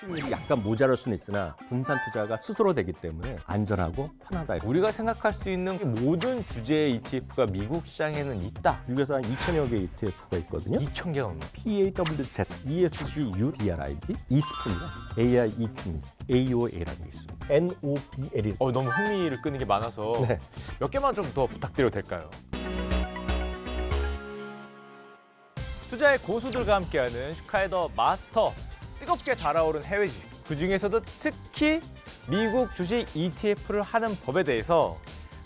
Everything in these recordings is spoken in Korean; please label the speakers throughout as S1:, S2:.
S1: 수익률이 약간 모자랄 수는 있으나 분산 투자가 스스로 되기 때문에 안전하고 편하다.
S2: 우리가 생각할 수 있는 모든 주제의 ETF가 미국 시장에는 있다.
S1: 미국에서 한 2천여 개 ETF가 있거든요.
S2: 2,000개가 넘는.
S1: PAWZ, ESG, UDRIB, ESP입니다. AIEQ입니다. AOA라고 있습니다. NOBL이.
S2: 너무 흥미를 끄는 게 많아서
S1: 네.
S2: 몇 개만 좀 더 부탁드려도 될까요? 투자의 고수들과 함께하는 슈카의 더 마스터. 뜨겁게 달아오른 해외 주식. 그중에서도 특히 미국 주식 ETF를 하는 법에 대해서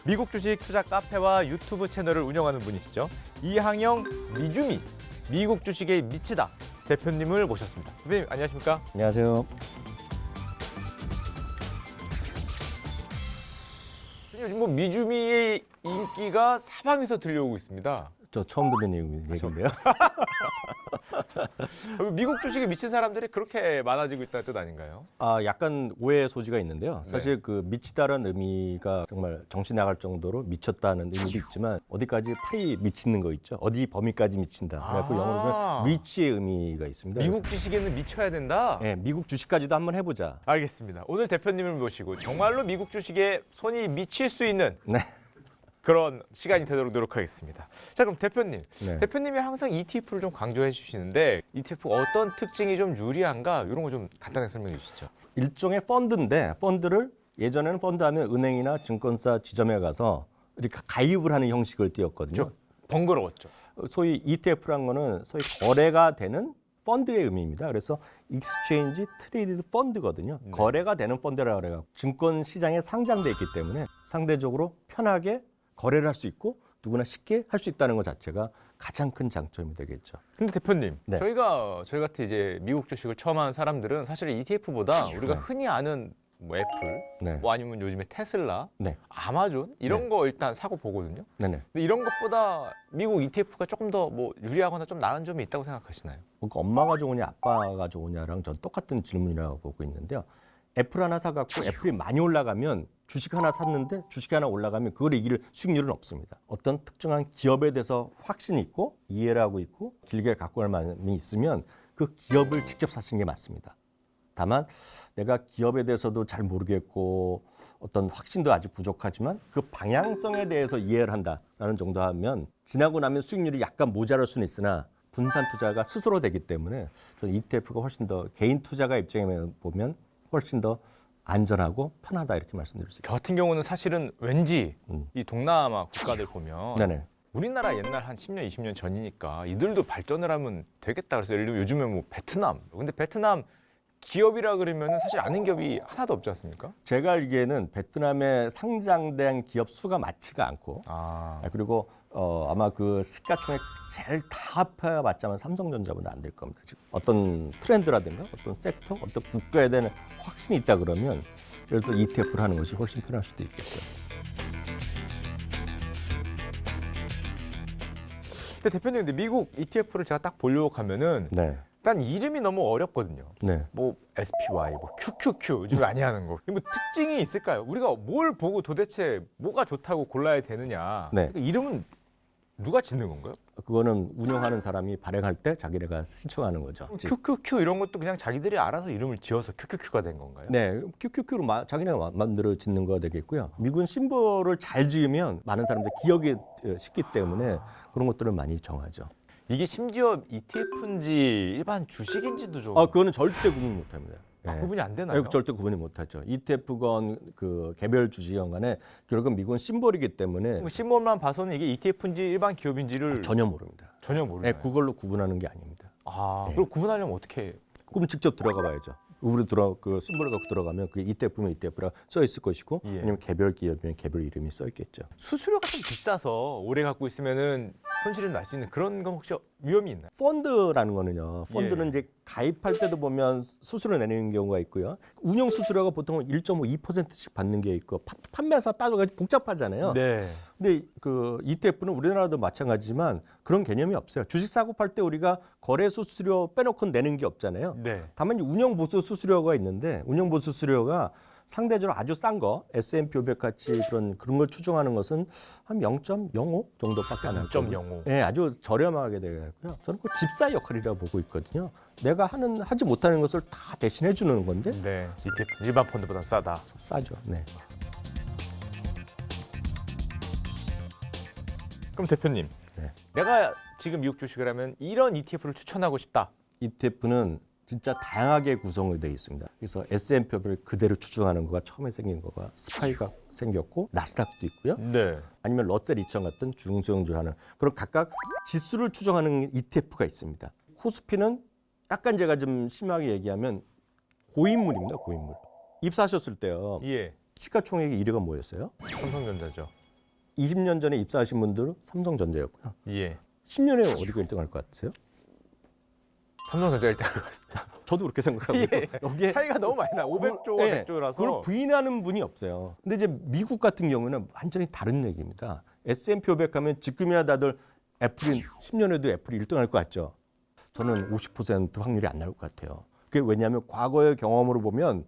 S2: 미국 주식 투자 카페와 유튜브 채널을 운영하는 분이시죠. 이항영 미주미 미국 주식에 미치다 대표님을 모셨습니다. 대표님 안녕하십니까?
S1: 안녕하세요.
S2: 요즘 뭐 미주미의 인기가 사방에서 들려오고 있습니다.
S1: 저 처음 듣는 얘기인데요.
S2: 미국 주식에 미친 사람들이 그렇게 많아지고 있다는 뜻 아닌가요?
S1: 약간 오해의 소지가 있는데요. 사실 그 미치다라는 의미가 정말 정신 나갈 정도로 미쳤다는 의미도 있지만 어디까지 파이 미치는 거 있죠. 어디 범위까지 미친다. 그래갖고 영어로 보면 리치의 의미가 있습니다.
S2: 미국 주식에는 미쳐야 된다?
S1: 네, 미국 주식까지도 한번 해보자.
S2: 알겠습니다. 오늘 대표님을 모시고 정말로 미국 주식에 손이 미칠 수 있는
S1: 네.
S2: 그런 시간이 되도록 노력하겠습니다. 자, 그럼 대표님.
S1: 네.
S2: 대표님이 항상 ETF를 좀 강조해 주시는데 ETF가 어떤 특징이 좀 유리한가 이런 거 좀 간단하게 설명해 주시죠.
S1: 일종의 펀드인데 펀드를 예전에는 펀드하면 은행이나 증권사 지점에 가서 이렇게 가입을 하는 형식을 띄었거든요.
S2: 번거로웠죠.
S1: 소위 ETF란 거는 소위 거래가 되는 펀드의 의미입니다. 그래서 익스체인지 트레이디드 펀드거든요.
S2: 네.
S1: 거래가 되는 펀드라고 그래요. 증권 시장에 상장돼 있기 때문에 상대적으로 편하게 거래를 할 수 있고 누구나 쉽게 할 수 있다는 것 자체가 가장 큰 장점이 되겠죠.
S2: 근데 대표님,
S1: 네.
S2: 저희 같은 이제 미국 주식을 처음 하는 사람들은 사실 ETF보다 우리가
S1: 네.
S2: 흔히 아는 뭐 애플,
S1: 네.
S2: 뭐 아니면 요즘에 테슬라,
S1: 네.
S2: 아마존 이런
S1: 네.
S2: 거 일단 사고 보거든요.
S1: 네네.
S2: 근데 이런 것보다 미국 ETF가 조금 더 뭐 유리하거나 좀 나은 점이 있다고 생각하시나요?
S1: 그러니까 엄마가 좋으냐 아빠가 좋으냐랑 전 똑같은 질문이라고 보고 있는데요. 애플 하나 사갖고 애플이 많이 올라가면 주식 하나 샀는데 주식 하나 올라가면 그걸 이길 수익률은 없습니다. 어떤 특정한 기업에 대해서 확신이 있고 이해를 하고 있고 길게 갖고 갈 마음이 있으면 그 기업을 직접 사시는 게 맞습니다. 다만 내가 기업에 대해서도 잘 모르겠고 어떤 확신도 아직 부족하지만 그 방향성에 대해서 이해를 한다라는 정도 하면 지나고 나면 수익률이 약간 모자랄 수는 있으나 분산 투자가 스스로 되기 때문에 저는 ETF가 훨씬 더 개인 투자가 입장에 보면 훨씬 더 안전하고 편하다 이렇게 말씀드릴 수
S2: 저 같은 경우는 사실은 왠지
S1: 음.
S2: 이 동남아 국가들 보면
S1: 네네.
S2: 우리나라 옛날 한 10년, 20년 전이니까 이들도 발전을 하면 되겠다. 그래서 예를 들면 요즘에 뭐 베트남. 근데 베트남 기업이라 그러면 사실 아는 기업이 하나도 없지 않습니까?
S1: 제가 알기에는 베트남에 상장된 기업 수가 많지가 않고 그리고 아마 그 시가총액 제일 다 합해봤자면 삼성전자보다 안 될 겁니다. 지금 어떤 트렌드라든가 어떤 섹터, 어떤 국가에 대한 확신이 있다 그러면 그래서 ETF를 하는 것이 훨씬 편할 수도 있겠죠.
S2: 근데 대표님, 근데 미국 ETF를 제가 딱 보려고 하면은
S1: 네,
S2: 일단 이름이 너무 어렵거든요.
S1: 네.
S2: 뭐 SPY, 뭐 QQQ 요즘 많이 하는 거. 뭐 특징이 있을까요? 우리가 뭘 보고 도대체 뭐가 좋다고 골라야 되느냐?
S1: 네.
S2: 그 이름은 누가 짓는 건가요?
S1: 그거는 운영하는 사람이 발행할 때 자기네가 신청하는 거죠.
S2: QQQ 이런 것도 그냥 자기들이 알아서 이름을 지어서 QQQ가 된 건가요?
S1: 네, QQQ로 자기네가 만들어 짓는 거 되겠고요. 미군 심볼을 잘 지으면 많은 사람들이 기억이 쉽기 때문에 그런 것들을 많이 정하죠.
S2: 이게 심지어 ETF인지 일반 주식인지도 좀
S1: 그거는 절대 구분 못합니다.
S2: 구분이 안 되나요?
S1: 절대 구분이 못하죠. ETF건 그 개별 주식건 간에 결국은 미군 심볼이기 때문에
S2: 뭐 심볼만 봐서는 이게 ETF인지 일반 기업인지를
S1: 전혀 모릅니다.
S2: 전혀
S1: 네,
S2: 모르나요?
S1: 그걸로 구분하는 게 아닙니다.
S2: 그럼 구분하려면 어떻게?
S1: 그럼 직접 들어가 봐야죠. 우리 그 심볼을 갖고 들어가면 그게 ETF면 ETF라고 써 있을 것이고
S2: 예.
S1: 아니면 개별 기업이면 개별 이름이 써 있겠죠.
S2: 수수료가 좀 비싸서 오래 갖고 있으면은 손실이 날 수 있는 그런 건 혹시 위험이 있나요?
S1: 펀드라는 거는요. 펀드는
S2: 예.
S1: 이제 가입할 때도 보면 수수료 내는 경우가 있고요. 운영 수수료가 보통 1.2%씩 받는 게 있고 판매사 따져가지고 복잡하잖아요.
S2: 네.
S1: 근데 그 ETF는 우리나라도 마찬가지지만 그런 개념이 없어요. 주식 사고 팔 때 우리가 거래 수수료 빼놓고 내는 게 없잖아요.
S2: 네.
S1: 다만 운영 보수 수수료가 있는데 운영 보수 수수료가 상대적으로 아주 싼 거 S&P 500 같이 그런 걸 추정하는 것은 한 0.05 정도밖에 안 하죠.
S2: 0.05.
S1: 네, 아주 저렴하게 되고요. 저는 그 집사 역할이라고 보고 있거든요. 내가 하지 못하는 것을 다 대신해 주는 건데
S2: 네, ETF 일반 펀드보다 싸다.
S1: 싸죠. 네.
S2: 그럼 대표님,
S1: 네.
S2: 내가 지금 미국 주식을 하면 이런 ETF를 추천하고 싶다.
S1: ETF는 진짜 다양하게 구성이 되어 있습니다. 그래서 S&P 500을 그대로 추정하는 거가 처음에 생긴 거가 스파이가 생겼고 나스닥도 있고요.
S2: 네.
S1: 아니면 러셀 2000 같은 중소형주 하는 그런 각각 지수를 추정하는 ETF가 있습니다. 코스피는 약간 제가 좀 심하게 얘기하면 고인물입니다. 고인물. 입사하셨을 때요.
S2: 예.
S1: 시가총액이 1위가 뭐였어요?
S2: 삼성전자죠.
S1: 20년 전에 입사하신 분들은 삼성전자였고요.
S2: 예.
S1: 10년에 어디가 1등할 것 같으세요?
S2: 삼성전자 일단 그렇습니다.
S1: 저도 그렇게 생각하고요.
S2: 예.
S1: 여기에
S2: 차이가 너무 많이 나. 500조가
S1: 예,
S2: 100조라서.
S1: 그걸 부인하는 분이 없어요. 근데 이제 미국 같은 경우는 완전히 다른 얘기입니다. S&P 500 하면 지금이야 다들 애플이 10년에도 애플이 1등할 것 같죠. 저는 50% 확률이 안 나올 것 같아요. 그게 왜냐하면 과거의 경험으로 보면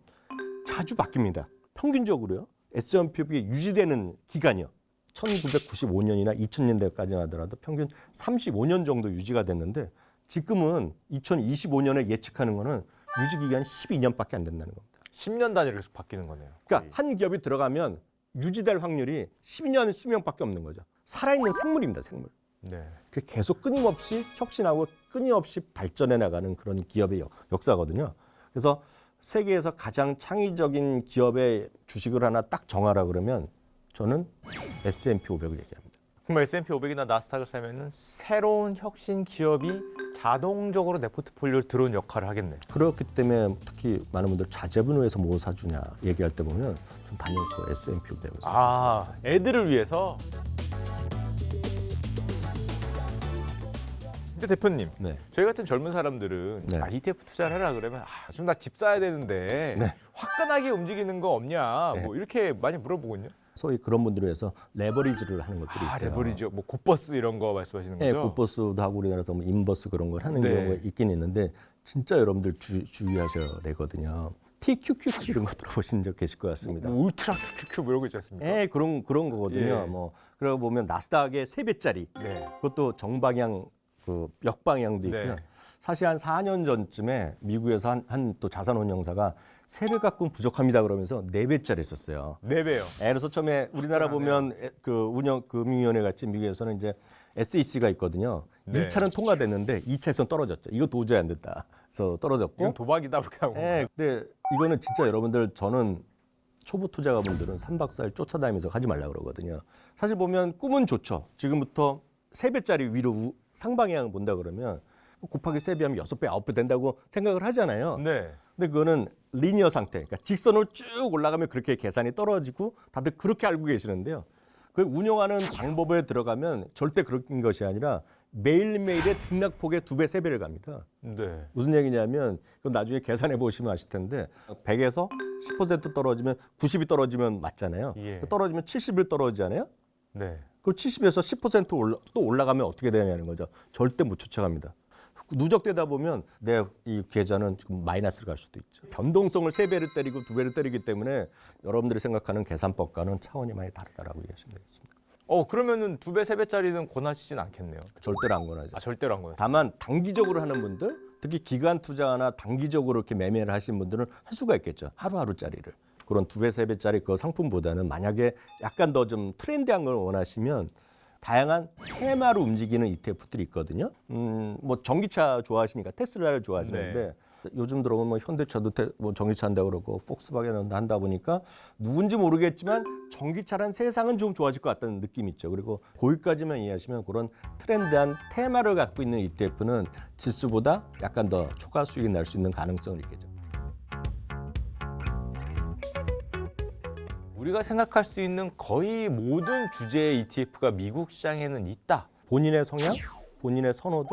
S1: 자주 바뀝니다. 평균적으로요. S&P 500이 유지되는 기간이요. 1995년이나 2000년대까지 하더라도 평균 35년 정도 유지가 됐는데 지금은 2025년에 예측하는 거는 유지 기간이 12년밖에 안 된다는 겁니다.
S2: 10년 단위로 계속 바뀌는 거네요.
S1: 그러니까 한 기업이 들어가면 유지될 확률이 12년 수명밖에 없는 거죠. 살아있는 생물입니다, 생물.
S2: 네.
S1: 그 계속 끊임없이 혁신하고 끊임없이 발전해 나가는 그런 기업의 역사거든요. 그래서 세계에서 가장 창의적인 기업의 주식을 하나 딱 정하라 그러면 저는 S&P 500을 얘기합니다.
S2: 그럼 S&P 500이나 나스닥을 사면은 새로운 혁신 기업이 자동적으로 내 포트폴리오에 들어온 역할을 하겠네.
S1: 그렇기 때문에 특히 많은 분들 자제분을 위해서 뭐 사주냐 얘기할 때 보면 좀 단연코 S&P 500을
S2: 아, 애들을 위해서. 근데 대표님,
S1: 네.
S2: 저희 같은 젊은 사람들은
S1: 네.
S2: ETF 투자를 하라 그러면 좀 나 집 사야 되는데
S1: 네.
S2: 화끈하게 움직이는 거 없냐?
S1: 네.
S2: 뭐 이렇게 많이 물어보거든요.
S1: 소위 그런 분들을 위해서 레버리지를 하는 것들이 있어요.
S2: 레버리죠. 뭐 굿버스 이런 거 말씀하시는
S1: 네,
S2: 거죠?
S1: 굿버스도 하고 우리나라에서 뭐 인버스 그런 걸 하는
S2: 네.
S1: 경우가 있긴 있는데 진짜 여러분들 주의하셔야 되거든요. TQQQ 이런 거 들어보신 적 계실 것 같습니다.
S2: 뭐 울트라 QQQ 뭐 이런 거 있지 않습니까?
S1: 네, 그런 거거든요.
S2: 예.
S1: 뭐 그러고 보면 나스닥의 3배짜리
S2: 네.
S1: 그것도 정방향 그 역방향도 있고요.
S2: 네.
S1: 사실 한 4년 전쯤에 미국에서 한 또 자산운용사가 3배 갖고는 부족합니다 그러면서 4배짜리 했었어요.
S2: 4배요.
S1: 그래서 처음에 우리나라 보면 그 금융위원회 같이 미국에서는 이제 SEC가 있거든요.
S2: 네.
S1: 1차는 통과됐는데 2차에서는 떨어졌죠. 이거 도저히 안 됐다. 그래서 떨어졌고.
S2: 이건 도박이다 그렇게 나온 건가요?
S1: 네, 근데 이거는 진짜 여러분들 저는 초보 투자가분들은 3박 4일 쫓아다니면서 하지 말라 그러거든요. 사실 보면 꿈은 좋죠. 지금부터 3배짜리 위로 상방향 본다 그러면 곱하기 3배 하면 6배, 9배 된다고 생각을 하잖아요.
S2: 네.
S1: 근데 그거는 리니어 상태, 그러니까 직선으로 쭉 올라가면 그렇게 계산이 떨어지고 다들 그렇게 알고 계시는데요. 그 운영하는 방법에 들어가면 절대 그런 것이 아니라 매일매일의 등락폭의 2배, 3배를 갑니다.
S2: 네.
S1: 무슨 얘기냐면 그건 나중에 계산해 보시면 아실 텐데 100에서 10% 떨어지면 90이 떨어지면 맞잖아요.
S2: 예.
S1: 떨어지면 70일 떨어지잖아요.
S2: 네.
S1: 그 70에서 10% 또 올라가면 어떻게 되냐는 거죠. 절대 못 쫓아갑니다. 누적되다 보면 내 이 계좌는 지금 마이너스로 갈 수도 있죠. 변동성을 3배를 때리고 2배를 때리기 때문에 여러분들이 생각하는 계산법과는 차원이 많이 다르다라고 이해하시면 되겠습니다.
S2: 그러면은 2배, 3배짜리는 권하시진 않겠네요.
S1: 절대로 안 권하죠.
S2: 절대로 안 권하죠.
S1: 다만 단기적으로 하는 분들, 특히 기간 투자나 단기적으로 이렇게 매매를 하신 분들은 할 수가 있겠죠. 하루하루짜리를. 그런 2배, 3배짜리 그 상품보다는 만약에 약간 더 좀 트렌디한 걸 원하시면 다양한 테마로 움직이는 ETF들이 있거든요. 뭐 전기차 좋아하시니까 테슬라를 좋아하시는데 요즘 들어보면 뭐 현대차도 뭐 전기차 한다 그러고 폭스바겐 한다 보니까 누군지 모르겠지만 전기차란 세상은 좀 좋아질 것 같다는 느낌이 있죠. 그리고 거기까지만 이해하시면 그런 트렌드한 테마를 갖고 있는 ETF는 지수보다 약간 더 초과 수익이 날 수 있는 가능성이 있겠죠.
S2: 우리가 생각할 수 있는 거의 모든 주제의 ETF가 미국 시장에는 있다.
S1: 본인의 성향, 본인의 선호도,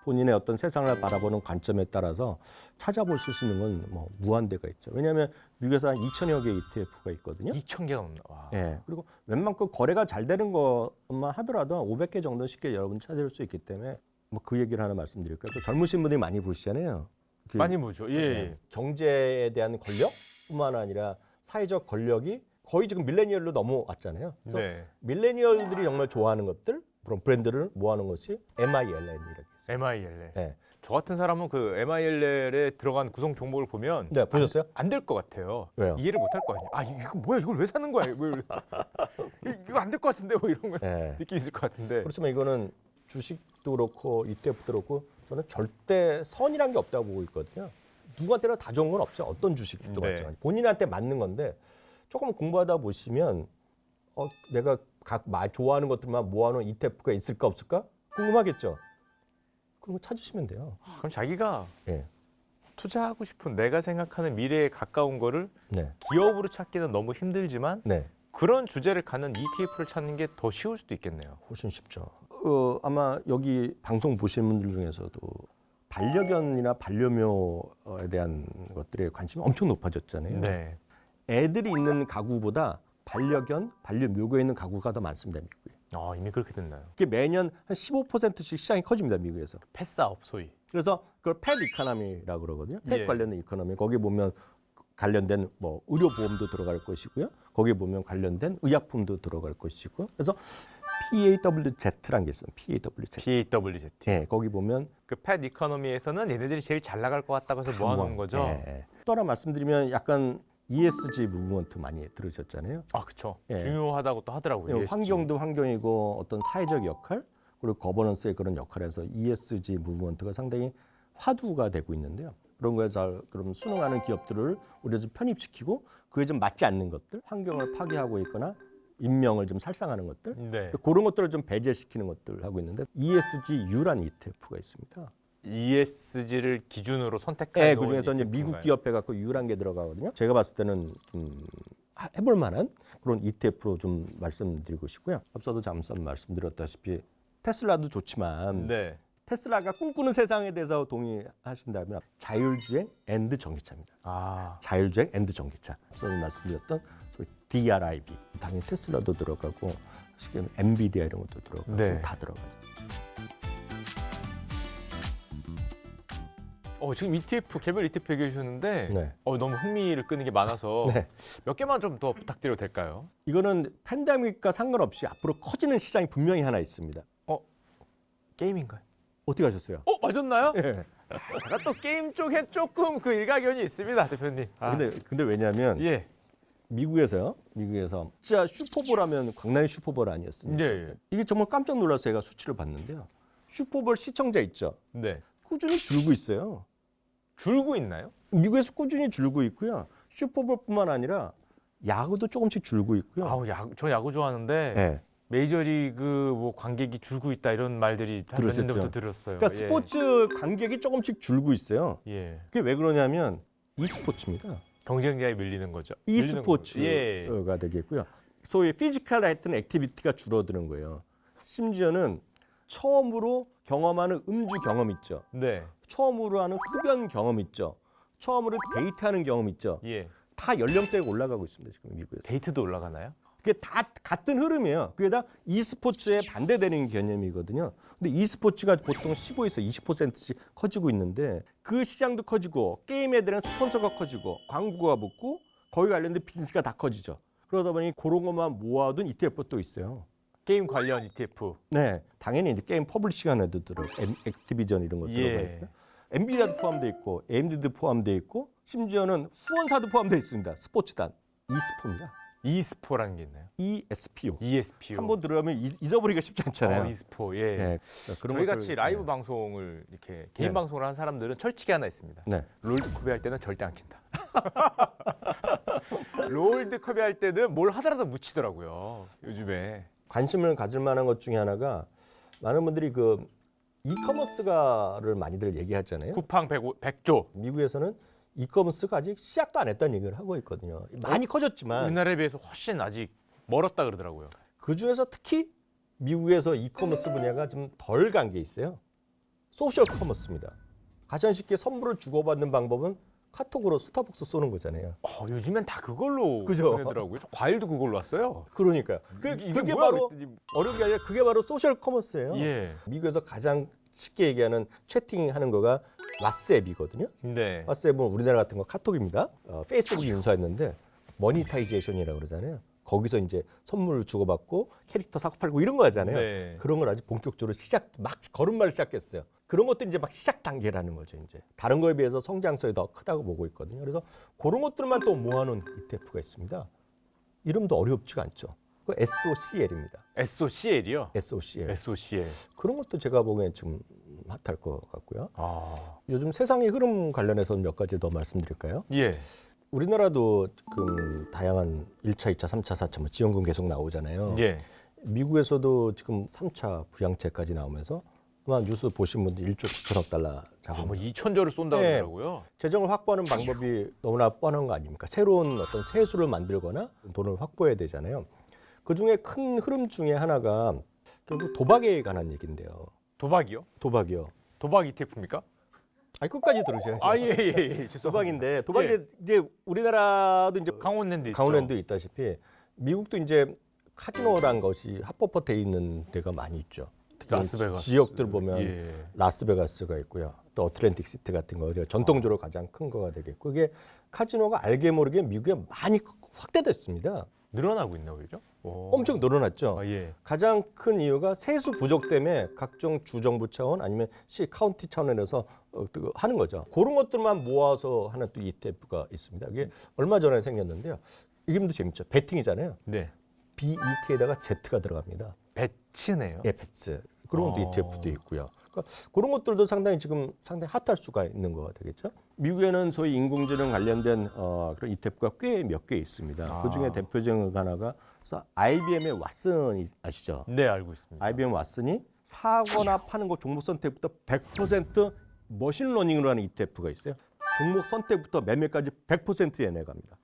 S1: 본인의 어떤 세상을 바라보는 관점에 따라서 찾아보실 수 있는 건 뭐 무한대가 있죠. 왜냐하면 미국에서 한 2천여 개 ETF가 있거든요.
S2: 2,000개가 넘나. 와.
S1: 예. 그리고 웬만큼 거래가 잘 되는 것만 하더라도 한 500개 정도 쉽게 여러분 찾을 수 있기 때문에 뭐 그 얘기를 하나 말씀드릴까요? 또 젊으신 분들이 많이 보시잖아요.
S2: 많이 보죠. 예.
S1: 경제에 대한 권력뿐만 아니라 사회적 권력이 거의 지금 밀레니얼로 넘어왔잖아요. 그래서
S2: 네.
S1: 밀레니얼들이 정말 좋아하는 것들, 그런 브랜드를 모아놓은 것이 MILN이라고 있어요.
S2: MILL.
S1: 네.
S2: 저 같은 사람은 그 MILL에 들어간 구성 정보를 보면
S1: 네, 보셨어요?
S2: 안 될 것 같아요.
S1: 왜요?
S2: 이해를 못 할 거 아니에요. 아 이거 뭐야? 이걸 왜 사는 거야? 이거 안 될 것 같은데 뭐 이런 거
S1: 네.
S2: 느낌 있을 것 같은데.
S1: 그렇지만 이거는 주식도 그렇고 ETF도 그렇고 저는 절대 선이란 게 없다고 보고 있거든요. 누구한테나 다 좋은 건 없죠. 어떤 주식도
S2: 네.
S1: 마찬가지. 본인한테 맞는 건데 조금 공부하다 보시면 내가 좋아하는 것들만 모아놓은 ETF가 있을까 없을까 궁금하겠죠. 그런 거 찾으시면 돼요.
S2: 그럼 자기가
S1: 예.
S2: 투자하고 싶은 내가 생각하는 미래에 가까운 거를
S1: 네.
S2: 기업으로 찾기는 너무 힘들지만
S1: 네.
S2: 그런 주제를 갖는 ETF를 찾는 게 더 쉬울 수도 있겠네요.
S1: 훨씬 쉽죠. 아마 여기 방송 보시는 분들 중에서도 반려견이나 반려묘에 대한 것들에 관심이 엄청 높아졌잖아요.
S2: 네.
S1: 애들이 있는 가구보다 반려견, 반려묘가 있는 가구가 더 많습니다, 미국에.
S2: 이미 그렇게 됐나요?
S1: 그게 매년 한 15%씩 시장이 커집니다, 미국에서.
S2: 펫사업 소위.
S1: 그래서 그걸 펫 이코노미라고 그러거든요. 펫
S2: 예.
S1: 관련된 이코노미. 거기 보면 관련된 뭐 의료 보험도 들어갈 것이고요. 거기 보면 관련된 의약품도 들어갈 것이고. 그래서 PAWZ라는 게 있어요. PAWZ.
S2: PAWZ.
S1: 예, 거기 보면
S2: 그 펫 이코노미에서는 얘네들이 제일 잘 나갈 것 같다고 해서 모아놓은 거죠.
S1: 예. 또 하나 말씀드리면 약간 ESG 무브먼트 많이 들으셨잖아요.
S2: 아, 그렇죠.
S1: 예.
S2: 중요하다고 또 하더라고요. ESG.
S1: 환경도 환경이고 어떤 사회적 역할 그리고 거버넌스의 그런 역할에서 ESG 무브먼트가 상당히 화두가 되고 있는데요. 그런 거에 잘 그럼 순응하는 기업들을 우리가 좀 편입시키고 그에 좀 맞지 않는 것들, 환경을 파괴하고 있거나 인명을 좀 살상하는 것들,
S2: 네.
S1: 그런 것들을 좀 배제시키는 것들 하고 있는데 ESGU라는 ETF가 있습니다.
S2: ESG를 기준으로 선택한
S1: 네, 그 중에서 이제 미국 기업 해갖고 U란 게 들어가거든요. 제가 봤을 때는 좀 해볼 만한 그런 ETF로 좀 말씀드리고 싶고요. 앞서도 잠깐 말씀드렸다시피 테슬라도 좋지만
S2: 네.
S1: 테슬라가 꿈꾸는 세상에 대해서 동의하신다면 자율주행 앤드 전기차입니다.
S2: 아,
S1: 자율주행 앤드 전기차. 앞서 말씀드렸던 소위 DRIV. 당연히 테슬라도 들어가고 지금 엔비디아 이런 것도 들어가고
S2: 네.
S1: 다 들어가죠.
S2: 지금 ETF 개별 ETF 얘기해 주셨는데
S1: 네.
S2: 너무 흥미를 끄는 게 많아서
S1: 네.
S2: 몇 개만 좀 더 부탁드려도 될까요?
S1: 이거는 팬데믹과 상관없이 앞으로 커지는 시장이 분명히 하나 있습니다.
S2: 게임인가요?
S1: 어떻게 하셨어요?
S2: 맞았나요?
S1: 예.
S2: 제가 또 게임 쪽에 조금 그 일가견이 있습니다, 대표님.
S1: 근데 왜냐하면
S2: 예.
S1: 미국에서 진짜 슈퍼볼하면 강남의 슈퍼볼 아니었습니까?
S2: 예.
S1: 이게 정말 깜짝 놀라서 제가 수치를 봤는데요. 슈퍼볼 시청자 있죠.
S2: 네.
S1: 꾸준히 줄고 있어요.
S2: 줄고 있나요?
S1: 미국에서 꾸준히 줄고 있고요. 슈퍼볼뿐만 아니라 야구도 조금씩 줄고 있고요.
S2: 저 야구 좋아하는데
S1: 네.
S2: 메이저리그 뭐 관객이 줄고 있다 이런 말들이 몇
S1: 들으셨죠?
S2: 년 전부터 들었어요.
S1: 그러니까 스포츠 관객이 조금씩 줄고 있어요.
S2: 예.
S1: 그게 왜 그러냐면 e스포츠입니다.
S2: 경쟁자에 밀리는 거죠.
S1: e스포츠가
S2: 예.
S1: 되겠고요. 소위 피지컬 했던 액티비티가 줄어드는 거예요. 심지어는 처음으로 경험하는 음주 경험 있죠.
S2: 네.
S1: 처음으로 하는 흡연 경험 있죠. 처음으로 데이트하는 경험 있죠.
S2: 예.
S1: 다 연령대가 올라가고 있습니다. 지금 미국에서.
S2: 데이트도 올라가나요?
S1: 그게 다 같은 흐름이에요. 그게 다 e스포츠에 반대되는 개념이거든요. 근데 e스포츠가 보통 15에서 20%씩 커지고 있는데 그 시장도 커지고 게임에 대한 스폰서가 커지고 광고가 붙고 거기 관련된 비즈니스가 다 커지죠. 그러다 보니 그런 것만 모아둔 ETF가 또 있어요.
S2: 게임 관련 ETF.
S1: 네, 당연히 이제 게임 퍼블리싱 안에도 들어, 액티비전 이런 거 들어가
S2: 예.
S1: 있고요. 엔비디아도 포함되어 있고, AMD도 포함되어 있고, 심지어는 후원사도 포함되어 있습니다. 스포츠단, e스포입니다.
S2: e스포라는 게 있나요?
S1: ESPO.
S2: ESPO.
S1: 한번 들어가면 잊어버리기가 쉽지 않잖아요.
S2: e스포. 예.
S1: 네, 그런
S2: 저희
S1: 것들,
S2: 같이 라이브 방송을 이렇게 개인
S1: 네.
S2: 방송을 하는 사람들은 철칙이 하나 있습니다.
S1: 네.
S2: 롤드컵이 할 때는 절대 안 킨다. 롤드컵이 할 때는 뭘 하더라도 묻히더라고요. 요즘에.
S1: 관심을 가질 만한 것 중에 하나가 많은 분들이 그 이커머스가를 많이들 얘기하잖아요.
S2: 쿠팡 100조.
S1: 미국에서는 이커머스가 아직 시작도 안 했다는 얘기를 하고 있거든요. 많이 커졌지만
S2: 우리나라에 비해서 훨씬 아직 멀었다 그러더라고요.
S1: 그 중에서 특히 미국에서 이커머스 분야가 좀 덜 간 게 있어요. 소셜 커머스입니다. 가장 쉽게 선물을 주고받는 방법은 카톡으로 스타벅스 쏘는 거잖아요.
S2: 요즘엔 다 그걸로
S1: 그죠?
S2: 보내더라고요. 저 과일도 그걸로 왔어요.
S1: 그러니까요.
S2: 이게
S1: 그게
S2: 뭐야?
S1: 바로
S2: 그랬더니
S1: 어려운 게 아니라 그게 바로 소셜 커머스예요.
S2: 예.
S1: 미국에서 가장 쉽게 얘기하는 채팅하는 거가 왓츠앱이거든요.
S2: 네.
S1: 왓츠앱은 우리나라 같은 거 카톡입니다. 페이스북이 인수했는데 머니타이제이션이라고 그러잖아요. 거기서 이제 선물을 주고받고 캐릭터 사고 팔고 이런 거 하잖아요.
S2: 네.
S1: 그런 걸 아직 본격적으로 막 걸음마를 시작했어요. 그런 것도 이제 막 시작 단계라는 거죠. 이제 다른 거에 비해서 성장성이 더 크다고 보고 있거든요. 그래서 그런 것들만 또 모아놓은 ETF가 있습니다. 이름도 어렵지가 않죠. 그 SOCL입니다.
S2: SOCL이요?
S1: SOCL.
S2: SOCL.
S1: 그런 것도 제가 보기엔 좀 핫할 것 같고요.
S2: 아,
S1: 요즘 세상의 흐름 관련해서는 몇 가지 더 말씀드릴까요?
S2: 예.
S1: 우리나라도 지금 다양한 1차, 2차, 3차, 4차 뭐 지원금 계속 나오잖아요.
S2: 예.
S1: 미국에서도 지금 3차 부양책까지 나오면서 아마 뉴스 보신 분들 1조 9천억 달러 자금.
S2: 뭐 2천조를 쏜다고
S1: 네.
S2: 그러더라고요.
S1: 재정을 확보하는 방법이 너무나 뻔한 거 아닙니까? 새로운 어떤 세수를 만들거나 돈을 확보해야 되잖아요. 그 중에 큰 흐름 중에 하나가 결국 도박에 관한 얘기인데요.
S2: 도박이요?
S1: 도박이요.
S2: 도박 ETF입니까?
S1: 아니 끝까지 들으셔야죠.
S2: 아, 예, 예, 예.
S1: 도박인데 도박이
S2: 예.
S1: 이제 우리나라도 이제
S2: 강원랜드 있죠.
S1: 강원랜드 있다시피 미국도 이제 카지노란 것이 합법화돼 있는 데가 많이 있죠. 특히
S2: 라스베가스.
S1: 지역들 보면
S2: 예.
S1: 라스베가스가 있고요. 또 어틀랜틱 시티 같은 거 전통적으로 가장 큰 거가 되겠고 이게 카지노가 알게 모르게 미국에 많이 확대됐습니다.
S2: 늘어나고 있나 보죠? 오.
S1: 엄청 늘어났죠.
S2: 아, 예.
S1: 가장 큰 이유가 세수 부족 때문에 각종 주정부 차원 아니면 시 카운티 차원에서 하는 거죠. 그런 것들만 모아서 하는 또 ETF가 있습니다. 이게 얼마 전에 생겼는데요. 이름도 재밌죠. 베팅이잖아요.
S2: 네.
S1: BET에다가 Z가 들어갑니다.
S2: 배츠네요.
S1: 예, 베츠. 그런 것도
S2: 어.
S1: ETF도 있고요. 그러니까 그런 것들도 상당히 핫할 수가 있는 거가 되겠죠. 미국에는 소위 인공지능 관련된 그런 ETF가 꽤 몇 개 있습니다.
S2: 아.
S1: 그 중에 대표적인 하나가 IBM의 왓슨이 아시죠?
S2: 네, 알고 있습니다.
S1: IBM 왓슨이 사거나 파는 거 종목 선택부터 100% 머신러닝으로 하는 ETF가 있어요. 종목 선택부터 매매까지 100% 얘네갑니다.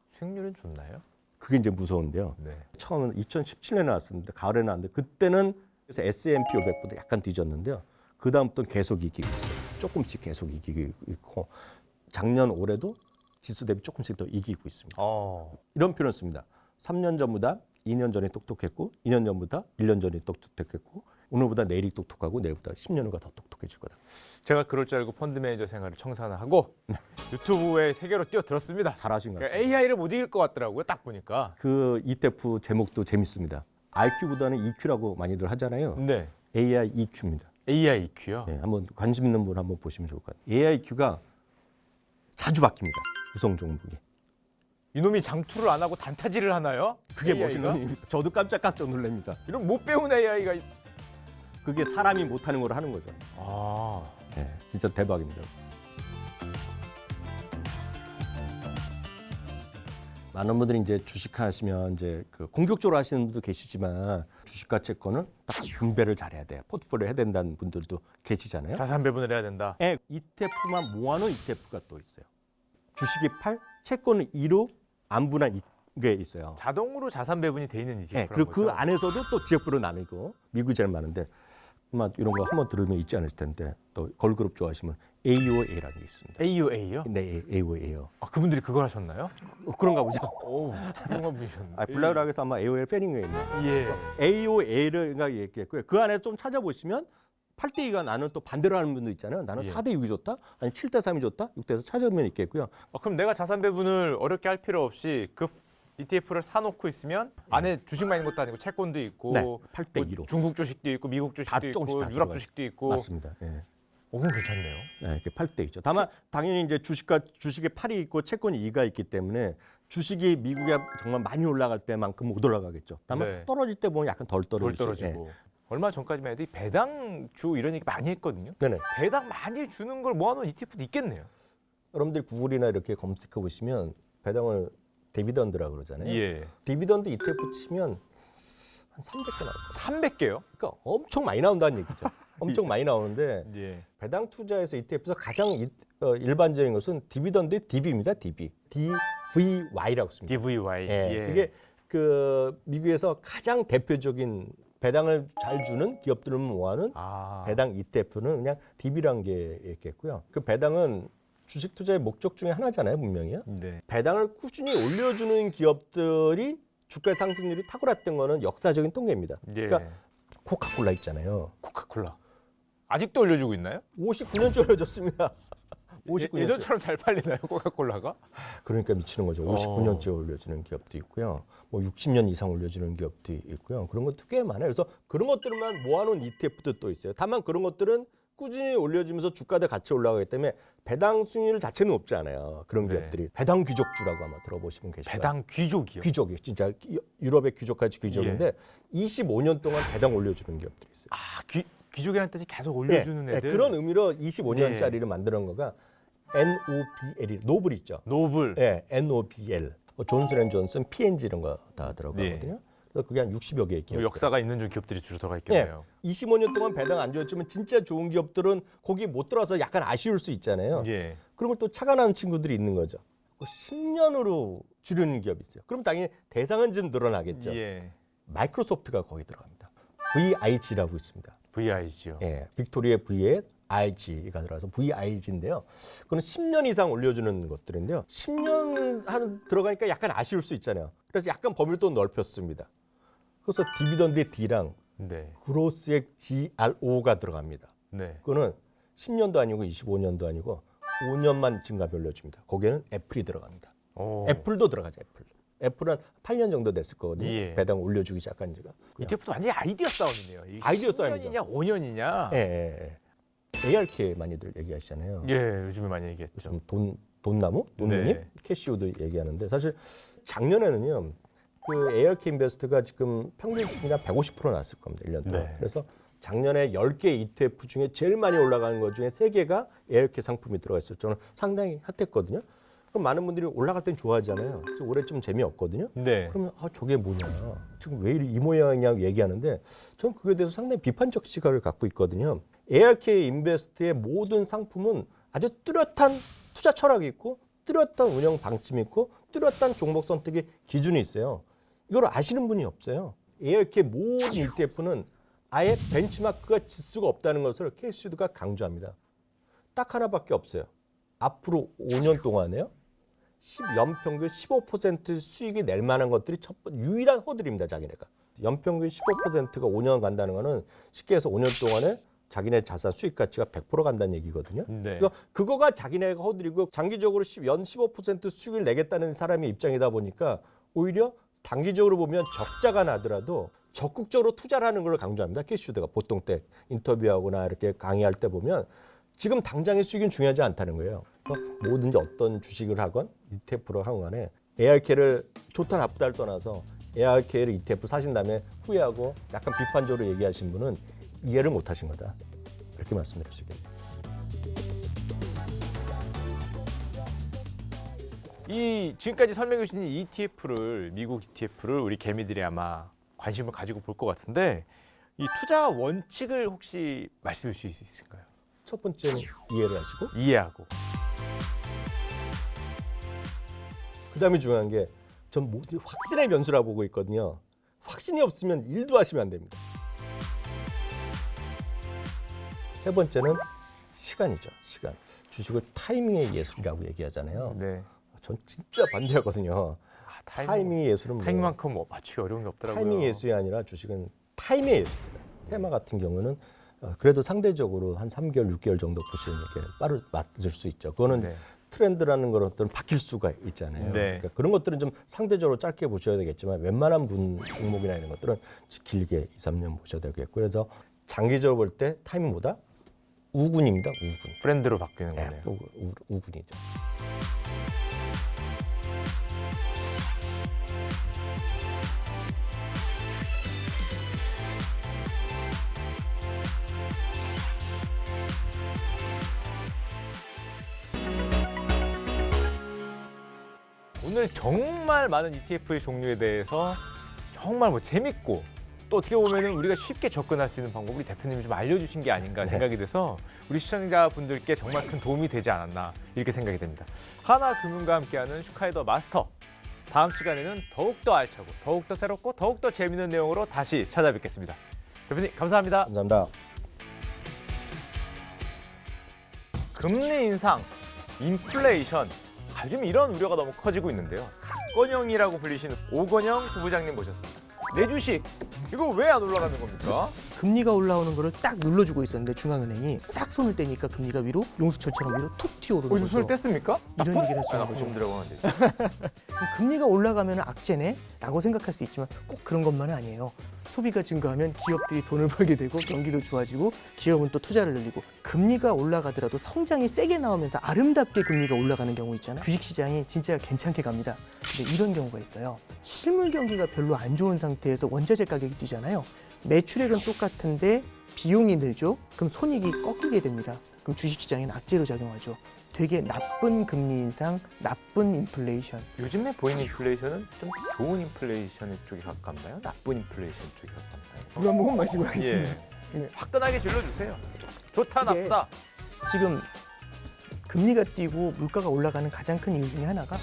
S2: 수익률은 좋나요?
S1: 그게 이제 무서운데요.
S2: 네.
S1: 처음은 2017년에 나왔습니다. 가을에 나왔는데 그때는 그래서 S&P 500보다 약간 뒤졌는데요. 그 다음부터는 계속 이기고 있어요. 조금씩 계속 이기고 있고 작년 올해도 지수 대비 조금씩 더 이기고 있습니다. 이런 표현을 씁니다. 3년 전보다 2년 전에 똑똑했고 2년 전보다 1년 전에 똑똑했고 오늘보다 내일이 똑똑하고 내일보다 10년 후가 더 똑똑해질 거다.
S2: 제가 그럴 줄 알고 펀드 매니저 생활을 청산을 하고 유튜브의 세계로 뛰어들었습니다.
S1: 잘하신 것
S2: 그러니까
S1: 같습니다.
S2: AI를 못 이길 것 같더라고요. 딱 보니까.
S1: 그 ETF 제목도 재밌습니다. IQ보다는 EQ라고 많이들 하잖아요.
S2: 네.
S1: AI EQ입니다.
S2: AI EQ요.
S1: 네, 한번 관심 있는 분 한번 보시면 좋을 것 같아요. AI EQ가 자주 바뀝니다. 구성 종목이.
S2: 이놈이 장투를 안 하고 단타질을 하나요?
S1: 그게
S2: AI가?
S1: 멋있는 일입니다. 저도 깜짝 놀랍니다.
S2: 이런 못 배운 AI가
S1: 그게 사람이 못하는 걸 하는 거죠. 네, 진짜 대박입니다. 많은 분들이 이제 주식하시면 이제 그 공격적으로 하시는 분도 계시지만 주식과 채권은 딱 분배를 잘해야 돼요. 포트폴리오 해야 된다는 분들도 계시잖아요.
S2: 자산 배분을 해야 된다.
S1: 예, ETF만 모아놓은 ETF가 또 있어요. 주식이 8, 채권은 2로 안분한 게 있어요.
S2: 자동으로 자산 배분이 돼 있는 ETF.
S1: 예, 그리고 그 안에서도 또 지역별로 나뉘고 미국이 제일 많은데 아마 이런 거 한번 들으면 있지 않을 텐데 또 걸그룹 좋아하시면 AOA라는 게 있습니다.
S2: AOA요?
S1: 네, AOA요.
S2: 아, 그분들이 그걸 하셨나요?
S1: 그런가 보죠.
S2: 오, 훌륭한 분이셨네.
S1: 블랙락에서 아마 AOA 패닝웨이입니다.
S2: 예.
S1: AOA를 얘기했고요. 그 안에 좀 찾아보시면 8대2가 나는 또 반대로 하는 분도 있잖아요. 나는
S2: 예.
S1: 4대6이 좋다, 아니 7대3이 좋다, 6대4 찾아보면 있겠고요.
S2: 그럼 내가 자산 배분을 어렵게 할 필요 없이 그 ETF를 사놓고 있으면 안에 주식만 있는 것도 아니고 채권도 있고
S1: 네, 8대2로.
S2: 뭐 중국 주식도 있고 미국
S1: 다
S2: 주식도
S1: 조금씩
S2: 있고
S1: 다
S2: 유럽
S1: 들어가요.
S2: 주식도 있고.
S1: 맞습니다. 예.
S2: 오, 그건 괜찮네요.
S1: 네, 이렇게 8대2죠. 다만 당연히 이제 주식에 8이 있고 채권이 2가 있기 때문에 주식이 미국에 정말 많이 올라갈 때만큼 못 올라가겠죠. 다만
S2: 네.
S1: 떨어질 때 보면 약간 덜
S2: 덜
S1: 떨어지죠.
S2: 떨어지고. 얼마 전까지만 해도 이 배당주 이런 얘기 많이 했거든요.
S1: 네네.
S2: 배당 많이 주는 걸 모아놓은 ETF도 있겠네요.
S1: 여러분들이 구글이나 이렇게 검색해 보시면 배당을 디비던드라고 그러잖아요.
S2: 예.
S1: 디비던드 ETF 치면 한 300개 나올 거예요.
S2: 300개요?
S1: 그러니까 엄청 많이 나온다는 얘기죠. 엄청 많이 나오는데
S2: 예.
S1: 배당 투자에서 ETF에서 가장 일반적인 것은 디비던드 DB입니다. DB. DVY라고 씁니다.
S2: DVY.
S1: 예. 그게 그 미국에서 가장 대표적인 배당을 잘 주는 기업들을 모아놓은 배당 ETF는 그냥 DB라는 게 있겠고요. 그 배당은 주식 투자의 목적 중에 하나잖아요, 분명히요.
S2: 네.
S1: 배당을 꾸준히 올려주는 기업들이 주가 상승률이 탁월했던 거는 역사적인 통계입니다.
S2: 예.
S1: 그러니까 코카콜라 있잖아요.
S2: 코카콜라. 아직도 올려주고 있나요?
S1: 59년째 올려줬습니다. 59년째.
S2: 예전처럼 잘 팔리나요, 코카콜라가?
S1: 그러니까 미치는 거죠. 59년째 올려주는 기업도 있고요. 뭐 60년 이상 올려주는 기업도 있고요. 그런 것도 꽤 많아요. 그래서 그런 것들만 모아놓은 ETF도 또 있어요. 다만 그런 것들은 꾸준히 올려주면서 주가도 같이 올라가기 때문에 배당 수익률 자체는 높지 않아요. 그런
S2: 네.
S1: 기업들이 배당 귀족주라고 아마 들어보시면 계실 거예요.
S2: 배당 귀족이요.
S1: 귀족이 진짜 유럽의 귀족같이 귀족인데 25년 동안 배당 올려주는 기업들이 있어요.
S2: 아, 귀족이라는 뜻이 계속 올려주는
S1: 네,
S2: 애들.
S1: 그런 의미로 25년짜리를 만드는 거가 NOBL이 노블 있죠.
S2: 노블.
S1: 네, NOBL. 존슨앤존슨, P&G 이런 거 다 들어가거든요. 그래서 그게 한 60여 개의 기업.
S2: 역사가 있는 중 기업들이 주로 들어가
S1: 네,
S2: 있겠네요.
S1: 25년 동안 배당 안 줘줬지만 진짜 좋은 기업들은 거기 못 들어와서 약간 아쉬울 수 있잖아요.
S2: 예.
S1: 그러면 또 차가 나는 친구들이 있는 거죠. 10년으로 줄이는 기업이 있어요. 그럼 당연히 대상은 좀 늘어나겠죠.
S2: 예.
S1: 마이크로소프트가 거기 들어갑니다. VIG라고 있습니다.
S2: VIG요.
S1: 예, 빅토리의 V에 IG가 들어가서 VIG인데요. 그건 10년 이상 올려주는 것들인데요. 10년 들어가니까 약간 아쉬울 수 있잖아요. 그래서 약간 범위를 또 넓혔습니다. 그래서 디비던드의 D랑
S2: 네.
S1: 그로스의 GRO가 들어갑니다.
S2: 네.
S1: 그거는 10년도 아니고 25년도 아니고 5년만 증가비 올려줍니다. 거기에는 애플이 들어갑니다.
S2: 오.
S1: 애플도 들어가죠. 애플은 8년 정도 됐을 거거든요.
S2: 예.
S1: 배당 올려주기 시작한 지가.
S2: ETF도 완전히 아이디어 싸움이네요. 이게
S1: 아이디어
S2: 10년이냐 5년이냐.
S1: 예. ARK 많이들 얘기하시잖아요.
S2: 예, 요즘에 많이 얘기했죠.
S1: 좀 돈나무? 돈누님?
S2: 네.
S1: 캐시우도 얘기하는데 사실 작년에는요. 그 ARK 인베스트가 지금 평균 수익이 한 150% 났을 겁니다. 1년 동안.
S2: 네.
S1: 그래서 작년에 10개 ETF 중에 제일 많이 올라가는 것 중에 3개가 ARK 상품이 들어가 있어요. 저는 상당히 핫했거든요. 그럼 많은 분들이 올라갈 땐 좋아하잖아요. 그래서 올해 좀 재미없거든요.
S2: 네.
S1: 그러면 저게 뭐냐. 지금 왜 이 모양이냐고 얘기하는데 저는 그거에 대해서 상당히 비판적 시각을 갖고 있거든요. ARK 인베스트의 모든 상품은 아주 뚜렷한 투자 철학이 있고 뚜렷한 운영 방침이 있고 뚜렷한 종목 선택의 기준이 있어요. 이걸 아시는 분이 없어요. ARK 모든 ETF는 아예 벤치마크가 지수가 없다는 것을 캐시우드가 강조합니다. 딱 하나밖에 없어요. 앞으로 5년 동안에요. 연평균 15% 수익이 낼 만한 것들이 유일한 허들입니다. 자기네가. 연평균 15%가 5년 간다는 거는 쉽게 해서 5년 동안에 자기네 자산 수익 가치가 100% 간다는 얘기거든요.
S2: 네.
S1: 그거가 자기네가 허들이고 장기적으로 연 15% 수익을 내겠다는 사람의 입장이다 보니까 오히려 단기적으로 보면 적자가 나더라도 적극적으로 투자를 하는 걸 강조합니다. 캐시우드가 보통 때 인터뷰하거나 이렇게 강의할 때 보면 지금 당장의 수익은 중요하지 않다는 거예요. 뭐든지 어떤 주식을 하건 ETF를 하건 간에 ARK를 좋다 나쁘다를 떠나서 ARK를 ETF 사신 다음에 후회하고 약간 비판적으로 얘기하신 분은 이해를 못 하신 거다. 이렇게 말씀드릴 수 있겠네요.
S2: 이 지금까지 설명해 주신 ETF를 미국 ETF를 우리 개미들이 아마 관심을 가지고 볼 것 같은데 이 투자 원칙을 혹시 말씀해 주실 수 있을까요?
S1: 첫 번째는 이해를 하시고
S2: 이해하고.
S1: 그다음에 중요한 게 전 모두 확신의 변수라고 보고 있거든요. 확신이 없으면 일도 하시면 안 됩니다. 세 번째는 시간이죠. 시간. 주식을 타이밍의 예술이라고 얘기하잖아요.
S2: 네.
S1: 전 진짜 반대하거든요. 타이밍의 예술은
S2: 타이밍만큼 뭐 맞추기 어려운 게 없더라고요.
S1: 타이밍 예술이 아니라 주식은 타임의 예술입니다. 테마 같은 경우는 그래도 상대적으로 한 3개월, 6개월 정도 보시면 이렇게 빠르 맞을 수 있죠. 그거는
S2: 네.
S1: 트렌드라는 것들은 바뀔 수가 있잖아요.
S2: 네.
S1: 그러니까 그런 것들은 좀 상대적으로 짧게 보셔야 되겠지만 웬만한 종목이나 이런 것들은 길게 2, 3년 보셔야 되겠고 그래서 장기적으로 볼 때 타이밍보다 우군입니다. 우군.
S2: 브랜드로 바뀌는
S1: 네,
S2: 거네요.
S1: 우군이죠.
S2: 오늘 정말 많은 ETF의 종류에 대해서 정말 뭐 재밌고 또 어떻게 보면은 우리가 쉽게 접근할 수 있는 방법을 우리 대표님이 좀 알려주신 게 아닌가 생각이 돼서 우리 시청자분들께 정말 큰 도움이 되지 않았나 이렇게 생각이 됩니다. 하나금융과 함께하는 슈카이더 마스터. 다음 시간에는 더욱더 알차고 더욱더 새롭고 더욱더 재밌는 내용으로 다시 찾아뵙겠습니다. 대표님 감사합니다.
S1: 감사합니다.
S2: 금리 인상, 인플레이션, 요즘 이런 우려가 너무 커지고 있는데요. 갓건영이라고 불리시는 오건영 부부장님 모셨습니다. 내 주식 이거 왜 안 올라가는 겁니까?
S3: 금리가 올라오는 거를 딱 눌러주고 있었는데 중앙은행이 싹 손을 떼니까 금리가 위로 용수철처럼 위로 툭 튀어오르는
S2: 어디서
S3: 거죠.
S2: 손을 뗐습니까?
S3: 이런 얘기를 했어요.
S2: 나쁜 놈들이라고 하는데.
S3: 그럼 금리가 올라가면 악재네? 라고 생각할 수 있지만 꼭 그런 것만은 아니에요. 소비가 증가하면 기업들이 돈을 벌게 되고 경기도 좋아지고 기업은 또 투자를 늘리고 금리가 올라가더라도 성장이 세게 나오면서 아름답게 금리가 올라가는 경우 있잖아요. 주식시장이 진짜 괜찮게 갑니다. 근데 이런 경우가 있어요. 실물 경기가 별로 안 좋은 상태에서 원자재 가격이 뛰잖아요. 매출액은 똑같은데 비용이 늘죠. 그럼 손익이 꺾이게 됩니다. 그럼 주식시장에는 악재로 작용하죠. 되게 나쁜 금리 인상, 나쁜 인플레이션.
S2: 요즘에 보이는 인플레이션은 좀 좋은 인플레이션 쪽에 가깝나요? 나쁜 인플레이션 쪽에 가깝나요?
S3: 물 한 모금 마시고 하겠습니다.
S2: 예. 화끈하게 질러주세요. 좋다
S3: 이게
S2: 나쁘다.
S3: 지금 금리가 뛰고 물가가 올라가는 가장 큰 이유 중에 하나가